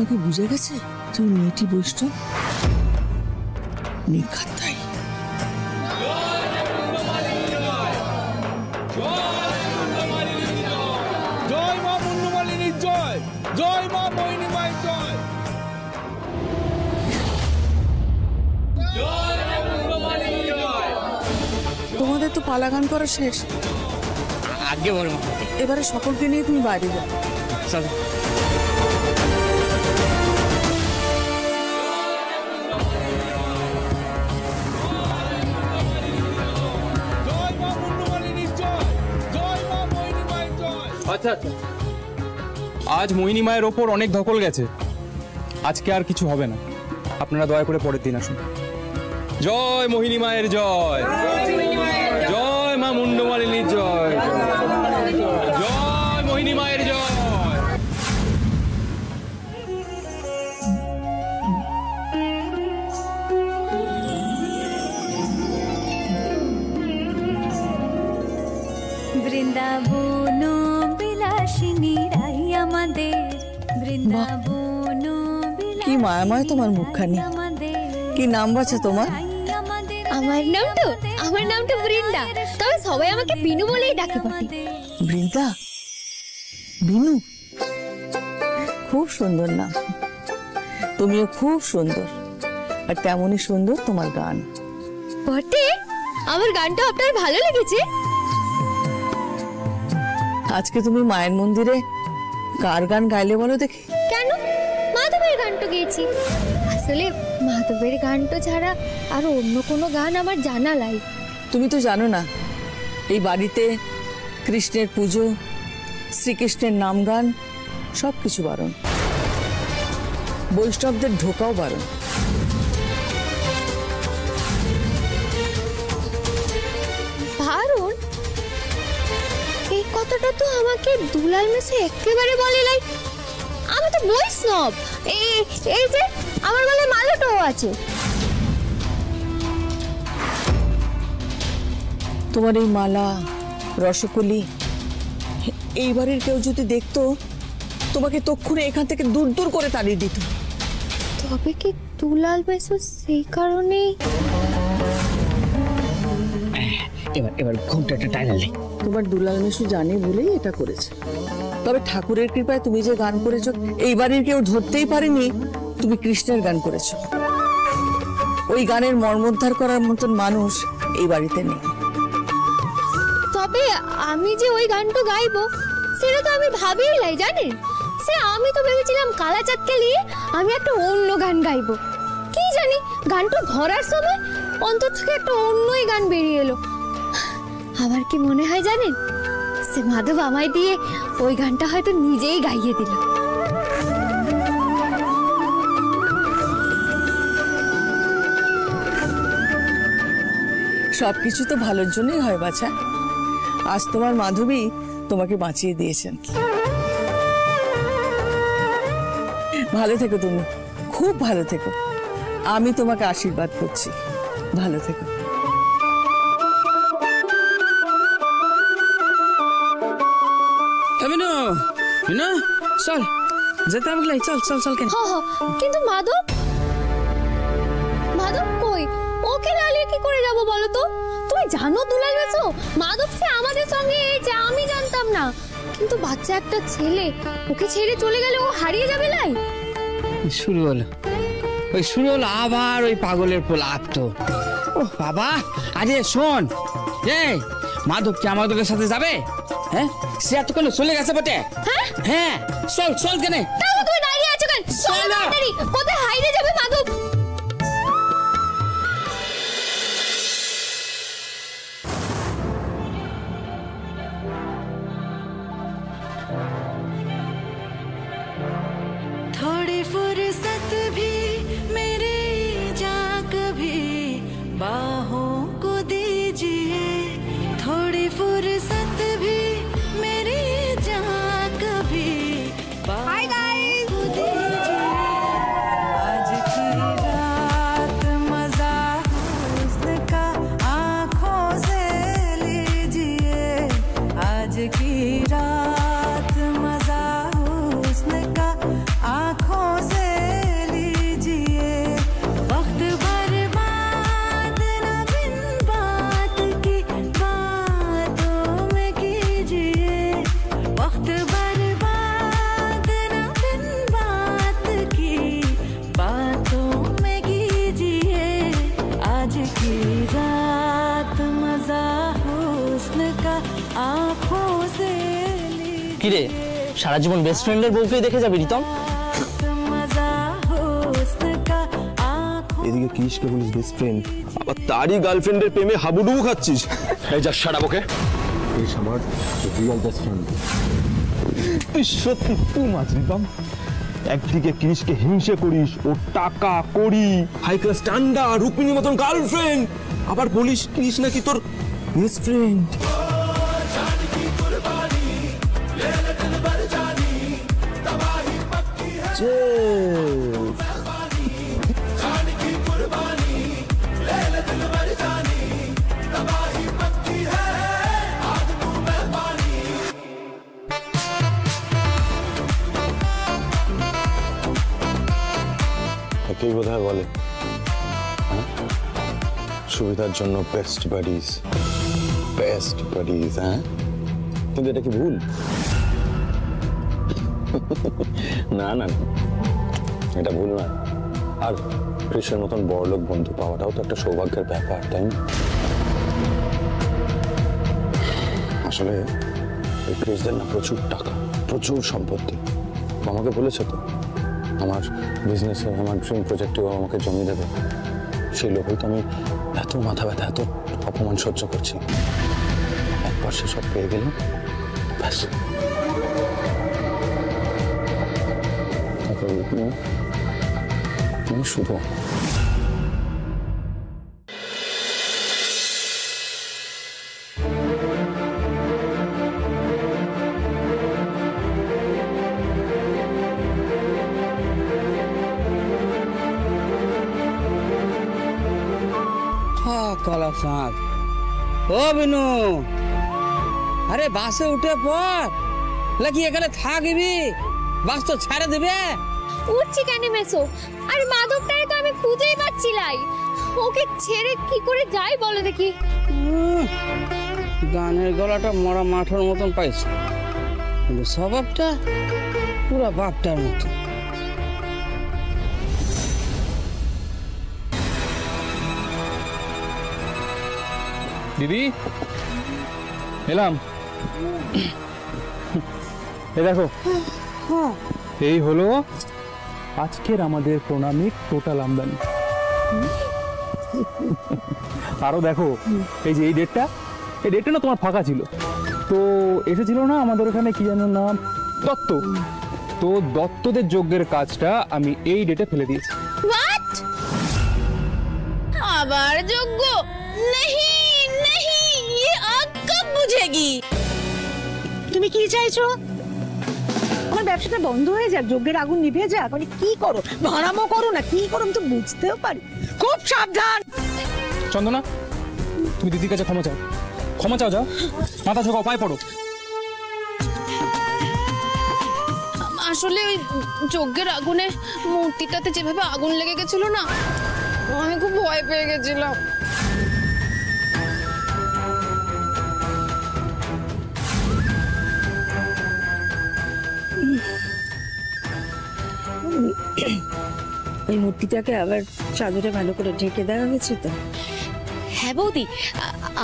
তোমাকে বুঝে গেছে তুমি মেয়েটি বৈষ্ণব নিখাতাই। জয় মা মুন্ডমালিনীর জয়, জয় মা মোহিনী মায়ের জয়। তোমাদের তো পালা গান করা শেষ, আগে বড় মা, এবারে সকলকে নিয়ে তুমি বাইরে যাও। চলো। আচ্ছা আচ্ছা, আজ মোহিনী মায়ের ওপর অনেক ধকল গেছে, আজকে আর কিছু হবে না। আপনারা দয়া করে পরের দিন আসুন। জয় মোহিনী মায়ের জয়, জয় মা মুন্ডমালিনীর জয়, জয় মোহিনী মায়ের জয়। বৃন্দাবন বিলাসিনী রাই আমাদের, বৃন্দাবন কি মায়াময় তোমার মুখখানি। কি নাম বাছা তোমার? আমার নাম তো বৃন্দা, তবে সবাই আমাকে বিনু বলেই ডাকে বটে। বৃন্দা? বিনু? খুব সুন্দর নাম, তুমিও খুব সুন্দর, আর তেমনই সুন্দর তোমার গান। বটে? আমার গানটা আপনার ভালো লেগেছে? আজকে তুমি মায়ের মন্দিরে কার গান গাইলে বলো দেখি? কেন, মাধবের গান তো গেয়েছি। আসলে মাধবের গানটা ছাড়া আর অন্য কোনো গান আমার জানা নাই। তুমি তো জানো না এই বাড়িতে কৃষ্ণের পুজো, শ্রীকৃষ্ণের নাম গান সবকিছু বারণ, বৈষ্ণবদের ঢোকাও বারণ। বারণ? এই কথাটা তো আমাকে দুলাল মেসে একেবারে বলে নাই। আমি তো বৈষ্ণব। এই যে আমার গলায় মালাটাও আছে। তোমার এই মালা, রসকলি, এই বাড়ির কেউ যদি দেখতো তোমাকে তক্ষুনি এখান থেকে দূর দূর করে তাড়িয়ে দিত। তবে কি দুলাল মেসো সেই কারণে? এবার ঘুমটাটা টাইনালে। তোমার দুলাল মেসু জানে বলেই এটা করেছে, তবে ঠাকুরের কৃপায় তুমি যে গান করেছো এই বাড়ির কেউ ধরতেই পারেনি তুমি কৃষ্ণের গান করেছো। ওই গানের মর্মোদ্ধার করার মতন মানুষ এই বাড়িতে নেই। তবে আমি যে ওই গানটা গাইবো সেটা তো আমি ভাবিই নাই, জানেন? আমি তো ভেবেছিলাম কালাচাঁদকে নিয়ে আমি একটা অন্য গান গাইবো। কি জানি গানটা ধরার সময় অন্তর থেকে একটা অন্যই গান বেরিয়ে এলো। আমার কি মনে হয় জানেন, সে মাধব আমায় দিয়ে ওই গানটা হয়তো নিজেই গাইয়ে দিল। সবকিছু তো ভালোর জন্যই হয় বাছা। আজ তোমার মাধবী তোমাকে বাঁচিয়ে দিয়েছেন। ভালো থেকো তুমি, খুব ভালো থেকো। আমি তোমাকে আশীর্বাদ করছি, ভালো থেকো। চল যেতে হবে, চল চল চল। কেন? কিন্তু মাধব কই? ওকে লালিয়ে কি করে যাব বলো তো? তুমি জানো দুলাল মেসো, মাধব সে আমাদের সঙ্গে এসেছে, আমি জানতাম না। কিন্তু বাচ্চা একটা ছেলে, ওকে ছেড়ে চলে গেলে ও হারিয়ে যাবে লাই। শুরু হলো আবার ওই পাগলের প্রলাপ তো। ও বাবা, আরে শোন, মাধব কি আমাদের সাথে যাবে? হ্যাঁ, সে এতক্ষণ চলে গেছে বটে। হ্যাঁ চল চল। কেন তুমি দাঁড়িয়ে আছো কেন? চল কোথায় হারিয়ে যাবে মাধব? थोड़ी फुर्सत भी मेरी जान कभी बाहों को दीजिए, थोड़ी फुर्सत भी मेरी जान कभी बाहों को दीजिए। आज की কিরে সারা জীবন বেস্ট ফ্রেন্ডের বউকেই দেখে যাবি রিতম? এদিকে কৃষ্ণকে বলিস বেস্ট ফ্রেন্ড, আবার তারই গার্লফ্রেন্ডের প্রেমে হাবুডুবু খাচ্ছিস। এই যা শাট আপ ওকে। এই আমার রিয়েল বেস্ট ফ্রেন্ড। তুই সত্যি তুই মাঝরিতম, একদিকে কৃষ্ণকে হিংসে করিস, ও টাকা করি হাই ক্লাস টান্ডা রুক্মিণীর মতন গার্লফ্রেন্ড, আবার বলিস কৃষ্ণ নাকি তোর বেস্ট ফ্রেন্ড। একেই বোধহয় বলে সুবিধার জন্য বেস্ট বাডিজ, হ্যাঁ? কিন্তু এটা কি ভুল? না না এটা ভুল নয়। আর কৃষ্ণের মতন বড়লোক বন্ধু পাওয়াটাও তো একটা সৌভাগ্যের ব্যাপার, তাই না? আসলে ওই কৃষ্ণদের না প্রচুর টাকা, প্রচুর সম্পত্তি। আমাকে বলেছে তো আমার বিজনেসে, আমার ড্রিম প্রজেক্টেও আমাকে জমি দেবে। সেই লোভেই তো আমি এত মাথা ব্যথা, এত অপমান সহ্য করছি। একবার সে সব পেয়ে গেল, ব্যাস। তুমি শুধু কলা সাঁত। ও বিনু, আরে বাসে উঠে পর, নাকি এখানে থাকবি? বাস তো ছেড়ে দেবে। উঠছি কেন মেসো? আর মাধবটারে তো আমি খুঁজেই পাচ্ছিলাই, ওকে ছেড়ে কি করে যাই বলে দেখি। গানের গলাটা মরা মাঠের মতন পাইছে, কিন্তু স্বভাবটা পুরো বাপটার মতো। দিদি এলাম। এই দেখো, এই হলো আজকের আমাদের প্রণামীর টোটাল আমদানি। আরো দেখো, এই যে এই ডেটটা না তোমার ফাঁকা ছিল, তো এসেছিল না আমাদের ওখানে কি যেন নাম, দত্ত। তো দত্তদের যজ্ঞের কাজটা আমি এই ডেটে ফেলে দিয়েছি। হোয়াট? আবার যজ্ঞ? नहीं नहीं, ये आग कब बुझेगी? তুমি কি চাইছো? আমার ব্যবসাটা বন্ধ হয়ে যাক, যজ্ঞের আগুন নিভে যাক? মানে কি করো, ভাড়ামো করো না কি করো, আমি তো বুঝতেও পারি। খুব সাবধান। চন্দনা, তুমি দিদির কাছে ক্ষমা চাও, ক্ষমা চাও, যাও মাথা ঝোঁকাও, পায়ে পড়ো। আসলে ওই যজ্ঞের আগুনে মূর্তিটাতে যেভাবে আগুন লেগে গেছিল না, আমি খুব ভয় পেয়ে গেছিলাম। ওই মূর্তিটাকে আবার চাদরে ভালো করে ঢেকে দেওয়া হয়েছে তো? হ্যাঁ বৌদি,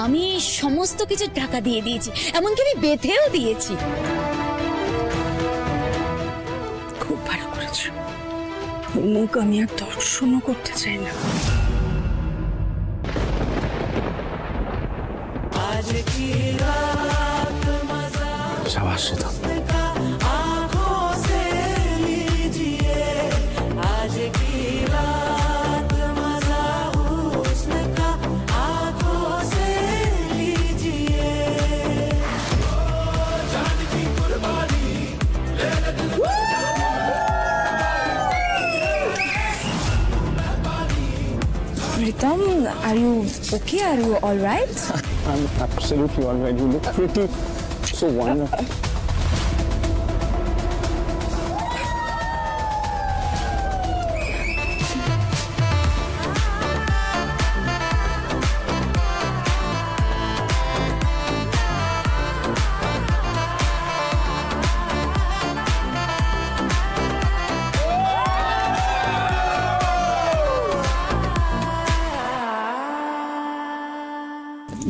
আমি সমস্ত কিছু টাকা দিয়ে দিয়েছি, এমনকি আমি বেঁধেও দিয়েছি। খুব ভালো করেছো। মুখ আমি আর দর্শনও করতে চাই না। সাবাস Ritam. Ritam, are you okay? Are you all right? I'm absolutely all right. You look pretty, so wonderful.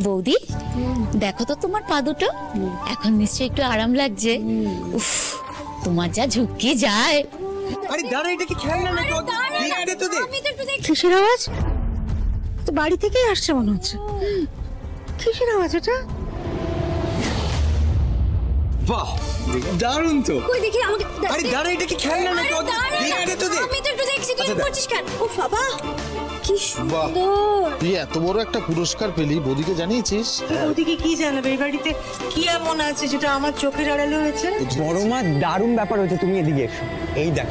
বৌদি, দেখো তো তোমার পা দুটো, এখন নিশ্চয়ই একটু আরাম লাগছে। উফ, তোমার যা ঝুঁকি যায়। আরে দাঁড়া, এটা কি খেলনা নাকি? দেখতে তো দে। কিসের আওয়াজ? তো বাড়ি থেকেই আসছে মনে হচ্ছে। কিসের আওয়াজ এটা? বাহ, দারুণ তো। কই দেখি আমাকে। আরে দাঁড়া, এটা কি খেলনা নাকি? দেখতে তো দে। আমি তো একটু দেখছি, তুই করছিস কেন? ও বাবা, কি সুন্দর। তুই এত বড় একটা পুরস্কার পেলি, বৌদিকে জানিয়েছিস? ওদিকে কি জানাবে? এই বাড়িতে কি এমন আছে যেটা আমার চোখের আড়ালে হয়েছে? বড় মা, দারুণ ব্যাপার হয়েছে। তুমি এদিকে এসো। এই দেখ,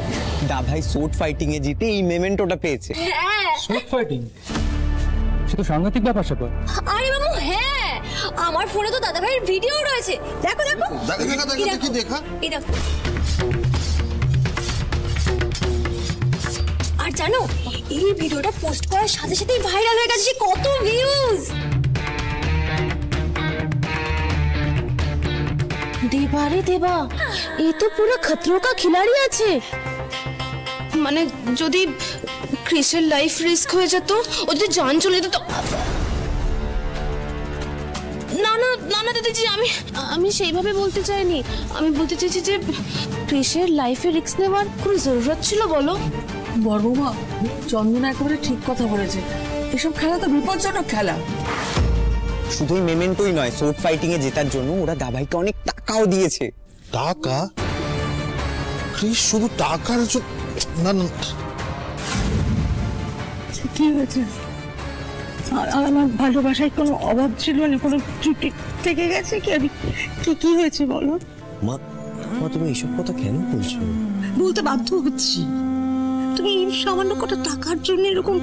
দা ভাই সোর্ড ফাইটিং এ জিতে এই মেমেন্টোটা পেয়েছে। Sword fighting? সে তো সাংঘাতিক ব্যাপার স্যাপার। আরে মামু, হ্যাঁ, আমার ফোনে তো দাদা ভাইয়ের ভিডিও রয়েছে। দেখো দেখো কি দেখা? এই দেখো। আর জানো, এই ভিডিওটা পোস্ট করার সাথে সাথেই ভাইরাল হয়ে গেছে। কত ভিউজ! দেবা রে দেবা, এই তো পুরো খতরো কা খিলাড়ি আছে। মানে যদি ক্রিসের লাইফ রিস্ক হয়ে যেত, ও যদি জান চলে যেত। না না না না দিদি, আমি সেইভাবে বলতে চাইনি। আমি বলতে চাইছি যে ক্রিসের লাইফে রিস্ক নেওয়ার কোনো জরুরত ছিল বলো? বড় বৌমা, চন্দনা একেবারে ঠিক কথা বলেছে। এসব খেলা তো বিপজ্জনক খেলা। শুধু মেমেন্টোই নয়, সোর্ড ফাইটিং এ জেতার জন্য ওরা দা ভাইকে অনেক টাকাও দিয়েছে। টাকা? ক্রিস শুধু টাকার জন্য? না না, কি হয়েছে? আর আমার ভালোবাসায় কোনো অভাব ছিল না, কোনো ত্রুটি থেকে গেছে কি? আমি কি হয়েছে বলো? মা, তুমি এইসব কথা কেন বলছো? বলতে বাধ্য হচ্ছি। তুমি এই সামান্য কটা টাকার জন্য এরকম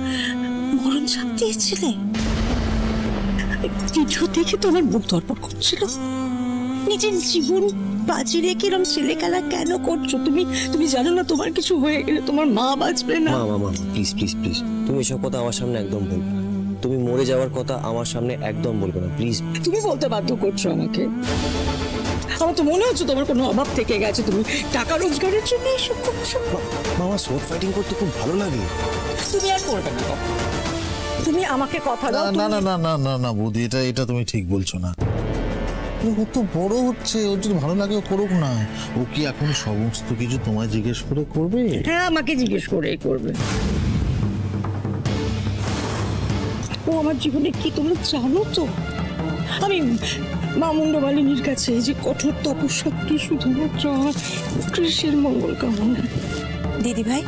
মরণ ছাপ দিয়েছিলে? কিছু দেখে তো আমার বুক ধরপড় করছিল। নিজের জীবন বাজি রেখে এরকম ছেলে খেলা কেন করছো? তুমি জানো না তোমার কিছু হয়ে গেলে তোমার মা বাঁচবে না? মা প্লিজ প্লিজ প্লিজ, তুমি এসব কথা আমার সামনে একদম বলবে না। তুমি মরে যাওয়ার কথা আমার সামনে একদম বলবে না, প্লিজ। তুমি বলতে বাধ্য করছো আমাকে। আমার তো মনে হচ্ছে তোমার কোনো অভাব থেকে গেছে, তুমি টাকা রোজগারের জন্য এসব করছো। মামা, সোর্ড ফাইটিং করতে খুব ভালো লাগে। তুমি আর করবে না, তুমি আমাকে কথা দাও। না না না না না না বৌদি, এটা তুমি ঠিক বলছো না। ও তো বড় হচ্ছে, ওর যদি ভালো লাগে ও করুক না। ও কি এখন সমস্ত কিছু তোমায় জিজ্ঞেস করে করবে? হ্যাঁ, আমাকে জিজ্ঞেস করেই করবে। ও আমার জীবনে কি তোমরা জানো তো? আমি মা মুন্ডমালিনীর কাছে যে কঠোর তপস্যা করি শুধুমাত্র আমার কৃষের মঙ্গল কামনা। দিদি ভাই,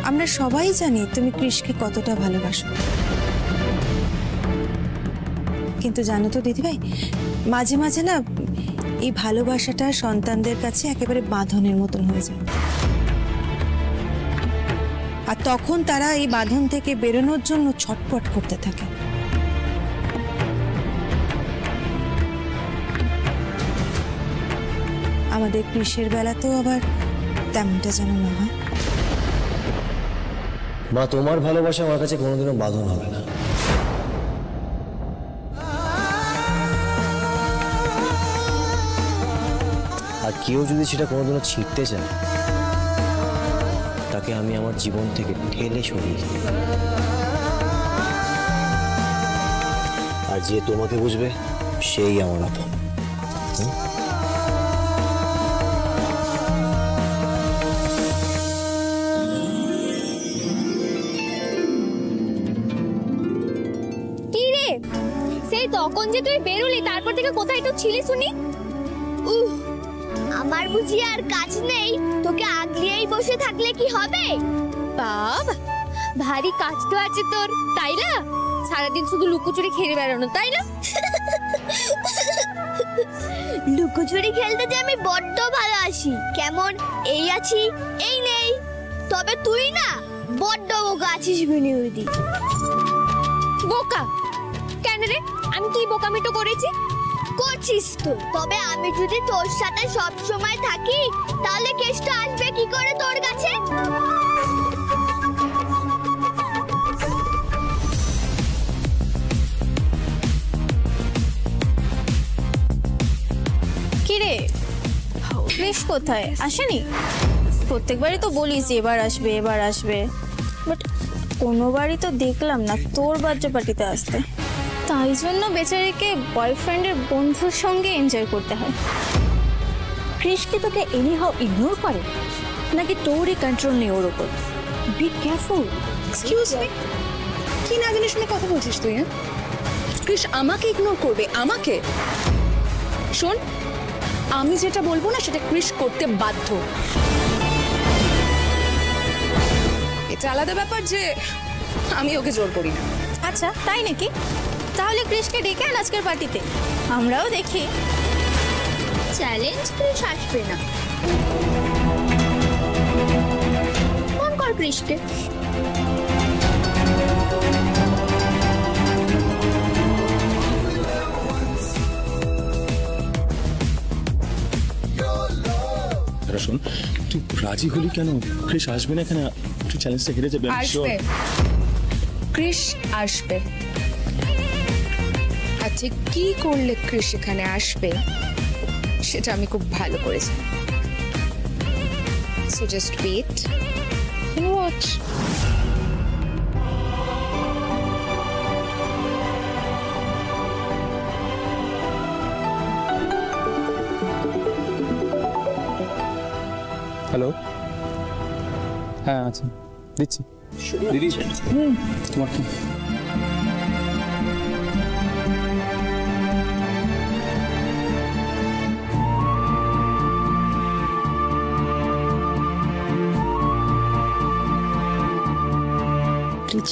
আমরা সবাই জানি তুমি কৃষকে কতটা ভালোবাসো, কিন্তু জানো তো দিদি ভাই, মাঝে মাঝে না এই ভালোবাসাটা সন্তানদের কাছে একেবারে বাঁধনের মতন হয়ে যায়। আর তখন তারা এই বাঁধন থেকে বেরোনোর জন্য ছটপট করতে থাকে। আমাদের কৃষের বেলাতেও আবার তেমনটা যেন না হয়। মা, তোমার ভালোবাসা আমার কাছে কোনোদিনও বাঁধন হবে না। আর কেউ যদি সেটা কোনোদিনও ছিঁড়তে চায়, তাকে আমি আমার জীবন থেকে ঠেলে সরিয়ে দিই। আর যে তোমাকে বুঝবে সেই আমার আপন। সেই তখন যে তুই বেরোলি, তারপর থেকে কোথায় একটু ছিলি শুনি? আমার বুঝি আর কাজ নেই? তোকে আগলিয়েই বসে থাকলে কি হবে? বাবা, ভারী কাজ তো আছে তোর, তাই না? সারাদিন শুধু লুকোচুরি খেলে বেড়ানো, তাই না? লুকোচুরি খেলতে যে আমি বড্ড ভালোবাসি। কেমন এই আছি এই নেই, তবে তুই না বড্ড বোকা আছিস বিনিউদি। বোকা কেন রে? আমি কি বোকামিটো করেছি? করছিস তো। তবে আমি যদি তোর সাথে সব সময় থাকি, তাহলে কেসটা আসবে কি করে তোর কাছে? কি রে, বেশ কোথায় আসেনি? প্রত্যেকবারই তো বলিস এবার আসবে এবার আসবে, বাট কোনোবারই তো দেখলাম না তোর বার্থডে পার্টিতে আসতে। তাই জন্য বেচারিকে বয়ফ্রেন্ডের বন্ধুর সঙ্গে এনজয় করতে হয়। ক্রিশ কি তোকে এনিহাও ইগনোর করে, নাকি তোরই কন্ট্রোল নেই ওর উপর? Be careful. এক্সকিউজ মি, কি না জানি শুনে কথা বলছিস তুই? হ্যাঁ, ক্রিশ আমাকে ইগনোর করবে? আমাকে? শোন, আমি যেটা বলবো না সেটা ক্রিশ করতে বাধ্য। এটা আলাদা ব্যাপার যে আমি ওকে জোর করি না। আচ্ছা তাই নাকি? তাহলে ক্রিশকে ডেকে আন আজকের পার্টিতে, আমরাও দেখি। চ্যালেঞ্জ ক্রিশ আসবে না, ফোন কর ক্রিশকে। শোন, তুই রাজি হলি কেন? ক্রিশ আসবে না এখানে, তুই চ্যালেঞ্জটা হেরে যাবে। আসবে, ক্রিশ আসবে। আচ্ছা, কি করলে ক্রিশ এখানে আসবে সেটা আমি খুব ভালো করে জানি। So just wait and watch. Hello, হ্যাঁ আচ্ছা দিচ্ছি। দিদি তোমার কি?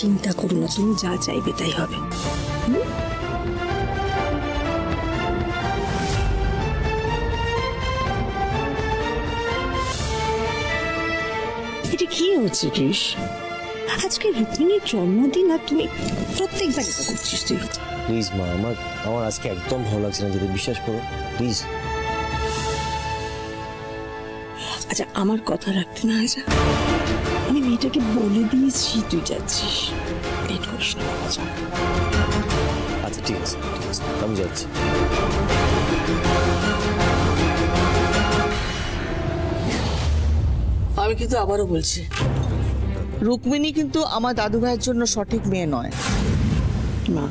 চিন্তা করো না, তুমি যা চাইবে তাই হবে। এটা কি হচ্ছে ক্রিশ? আজকে রুক্মিণীর জন্মদিন আর তুমি প্রত্যেকবার এটা করছিস তুই। প্লিজ মা, আমার আজকে একদম ভালো লাগছে না, যদি বিশ্বাস করো প্লিজ। আচ্ছা, আমার কথা রাখতে না হয়? আমি মেয়েটাকে বলে দিয়েছি তুই যাচ্ছিস, লেট করিস না। আচ্ছা ঠিক আছে, ঠিক আছে, আমি যাচ্ছি। আমি কিন্তু আবারও বলছি, রুক্মিণী কিন্তু আমার দাদু ভাইয়ের জন্য সঠিক মেয়ে নয়। মা,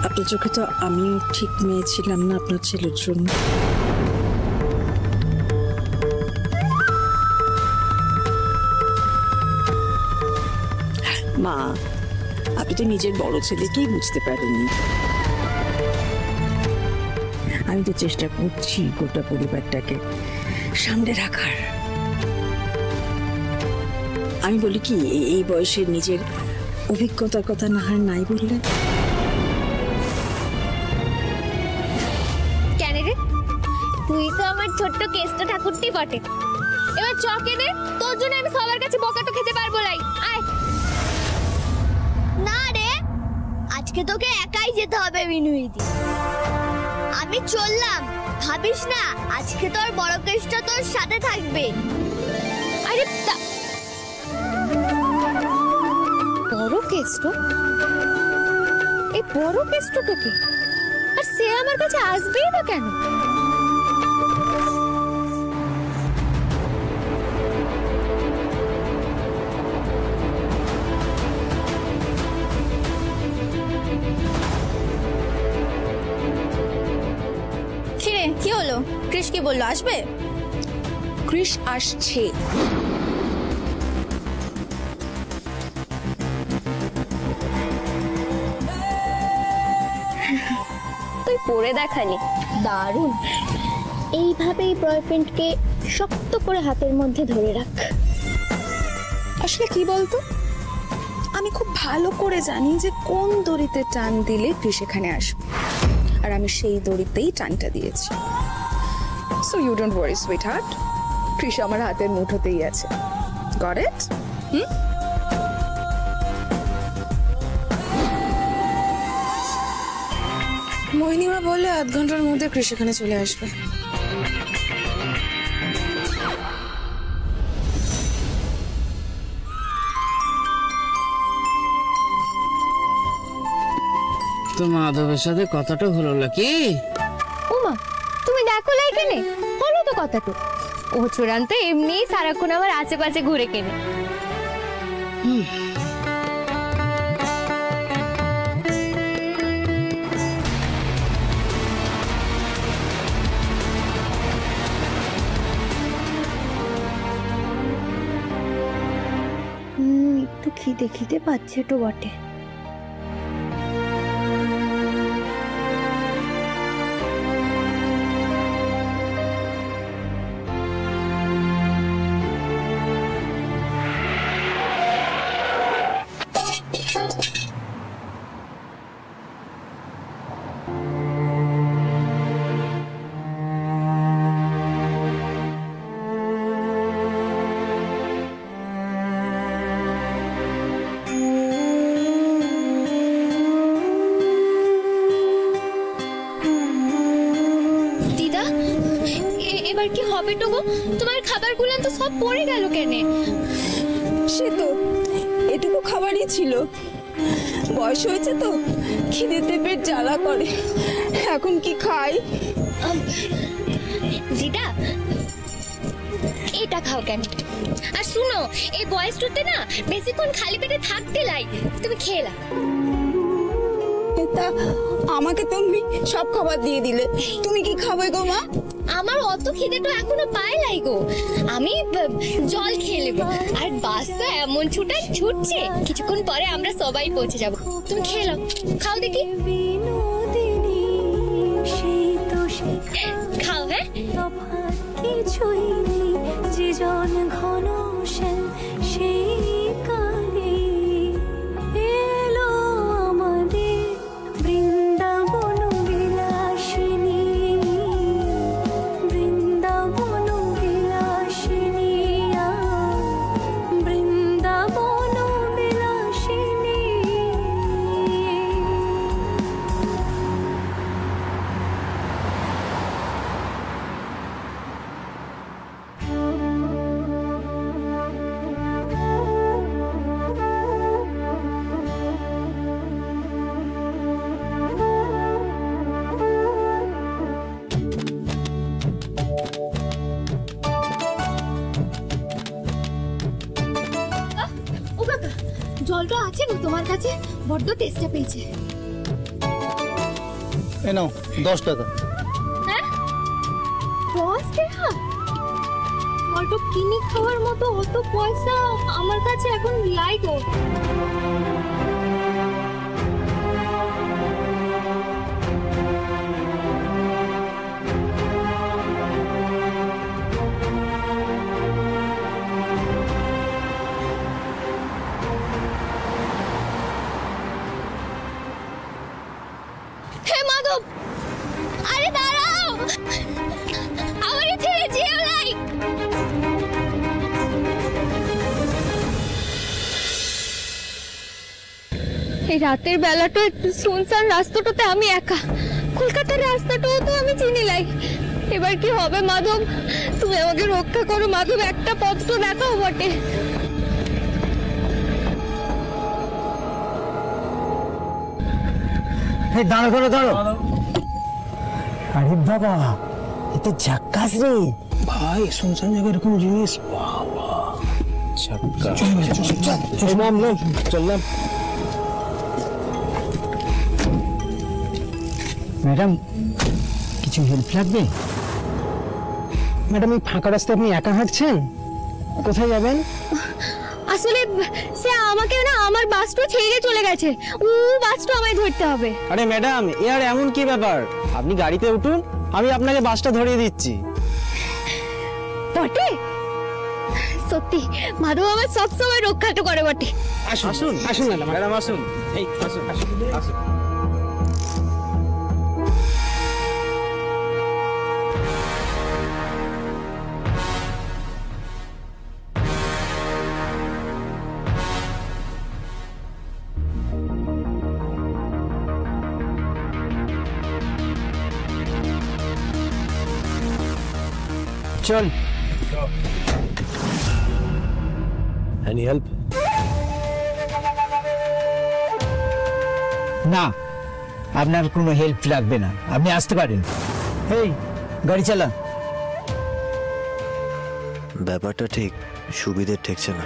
আপনার চোখে তো আমিও ঠিক মেয়ে ছিলাম না আপনার ছেলের জন্য। মা, আপনি তো নিজের বড় ছেলেকেই বুঝতে পারেননি। আমি তো চেষ্টা করছি গোটা পরিবারটাকে সামনে রাখার। আমি বলি কি, এই বয়সে নিজের অভিজ্ঞতার কথা না হয় নাই বললেন? কেন রে, তুই তো আমার ছোট্ট কেষ্ট ঠাকুরটি বটে। এবার চকে দে, তোর জন্য আমি সবার কাছে বকা তো খেতে পারবো। লাই আয়। না রে, আজকে তোকে একাই যেতে হবে মিনুইদি। আমি চললাম, ভাবিস না আজকে তোর বড় কেষ্ট তোর সাথে থাকবে। আরে বড় কেষ্ট? এই বড় কেষ্টটা কি? আর সে আমার কাছে আসবেই না কেন? কি হলো? ক্রিশ কি বললো, আসবে? ক্রিশ আসছে। তুই পরে দেখালি, দারুণ। এইভাবেই বয়ফ্রেন্ডকে শক্ত করে হাতের মধ্যে ধরে রাখ। আসলে কি বলতো, আমি খুব ভালো করে জানি যে কোন দড়িতে টান দিলে ক্রিশ এখানে আসবে, আর আমি সেই দড়িতেই টানটা দিয়েছি। So you don't worry sweetheart, Krish আমার হাতের মুঠোতেই আছে। Got it? মোহিনীমা বলে 8 ঘন্টার মধ্যে ক্রিশ এখানে চলে আসবে। তো মাধবের সাথে কথাটা হলো নাকি? ওমা, তুমি দেখো লাই কেনে হলো তো কথাটা। ও চূড়ান্ত এমনি সারাক্ষণ আমার আশেপাশে ঘুরে কেনে। খিদে খিদে পাচ্ছে তো বটে। এবার কি হবে টুকু? তোমার খাবারগুলো তো সব পড়ে গেল কেন? সে তো এটুকু খাবারই ছিল, বয়স হয়েছে তো খিদেতে পেট জ্বালা করে, এখন কি খাই? দিদা এটা খাও কেন? আর শুনো, এই বয়সটাতে না বেশিক্ষণ খালি পেটে থাকতে লাই, তুমি খেয়ে নাও। তা আমাকে তুমি সব খাবার দিয়ে দিলে, তুমি কি খাবে গো মা? আমার অত খিদে তো এখনো পায় লাই গো, আমি জল খেয়ে নেবো। আর বাস তো এমন ছুটছে, কিছুক্ষণ পরে আমরা সবাই পৌঁছে যাব। তুমি খেয়ে নাও, খাও দেখি। খাও। হ্যাঁ কিছুই নেই যে জন ঘন সেই কালে এলো আমাদের বৃন্দাবন বিলাসিনী, বৃন্দাবন বিলাসিনী, বৃন্দাবন বিলাসিনী। জলটা আছে গো তোমার কাছে? বড্ড টেস্টটা পেয়েছে। এ নাও 10 টাকা। হ্যাঁ 10 টাকা? জলটা কিনে খাওয়ার মতো অত পয়সা আমার কাছে এখন লাই গো। আরে দাঁড়াও, আমার ছেড়ে যেও নাই। এই রাতের বেলাটা শুনশান রাস্তাটাতে আমি একা, কলকাতার রাস্তাটাও তো আমি চিনি লাই। এবার কি হবে মাধব? তুমি আমাকে রক্ষা করো মাধব, একটা পথ তো দেখাও বটে। দাঁড়ো দাঁড়ো দাঁড়ো। আরে বাবা, এ তো ঝাক্কাস রে ভাই, শুনছেন জায়গায় এরকম জিনিস? চললাম। ম্যাডাম কিছু হেল্প লাগবে? ম্যাডাম এই ফাঁকা রাস্তায় আপনি একা হাঁটছেন, কোথায় যাবেন? আসলে সে আমাকে না আমার বাসটা ছেড়ে চলে গেছে, ও বাসটা আমায় ধরতে হবে। আরে ম্যাডাম, এ আর এমন কি ব্যাপার? আপনি গাড়িতে উঠুন, আমি আপনাকে বাসটা ধরিয়ে দিচ্ছি। বটে সত্যি মাধব আমার সবসময় রক্ষাটা করে বটে। আসুন আসুন আসুন ম্যাডাম, আসুন। এই আসুন আসুন আসুন। চল। Any help? না, আপনার কোনো হেল্প লাগবে না, আপনি আসতে পারেন। এই গাড়ি চালা। ব্যাপারটা ঠিক সুবিধের ঠেকছে না।